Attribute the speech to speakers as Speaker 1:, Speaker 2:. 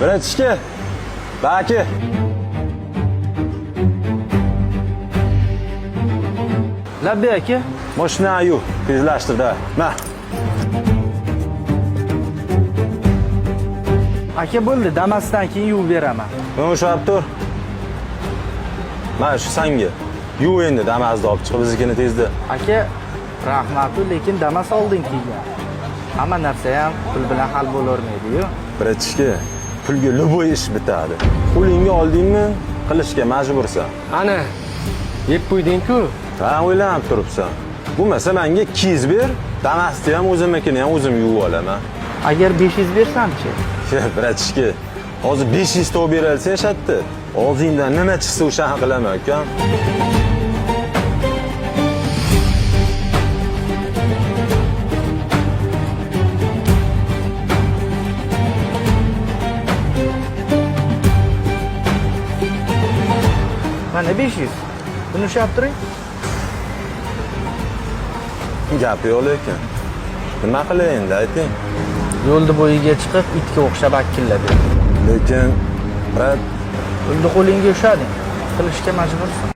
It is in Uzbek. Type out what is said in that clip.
Speaker 1: Bratishka, baki.
Speaker 2: Labbi aka.
Speaker 1: Mashina yu, tezlashtir-da. Ma.
Speaker 2: Aka bo'ldi, Damas'dan keyin yuvib beraman.
Speaker 1: O'shab tur. Mana shu sanga. Yuv endi Damas'ni olib chiq, biznikini tezda.
Speaker 2: Aka, rahmat-u, lekin Damas oldin kelgan. Hamma narsa ham pul bilan hal bo'lavermaydi-yu.
Speaker 1: Bratishka, pulga любой ish bitadi. Qo'lingga oldingmi, qilishga majbursan.
Speaker 3: Ana, yeb qo'yding-ku.
Speaker 1: Ha, o'ylanib turibsan. Bo'lmasa menga 200 ber, Damas'ni ham o'zimnikini ham o'zim yuvib olaman.
Speaker 2: Agar 500 bersam-chi?
Speaker 1: Bratishka, hozir 500 to'p beralsang shatda. Og'zingdan nima chiqsa o'shani qilaman, ukam.
Speaker 2: Mana 500. Buni ushlab turing.
Speaker 1: Gap yo'q lekin. Nima qilay endi, ayting.
Speaker 2: Yo'lda bo'yiga chiqib, itga o'xshab akilladi.
Speaker 1: Lekin, brat,
Speaker 2: Pulni qo'lingga ushlading. Qilishga majbursan.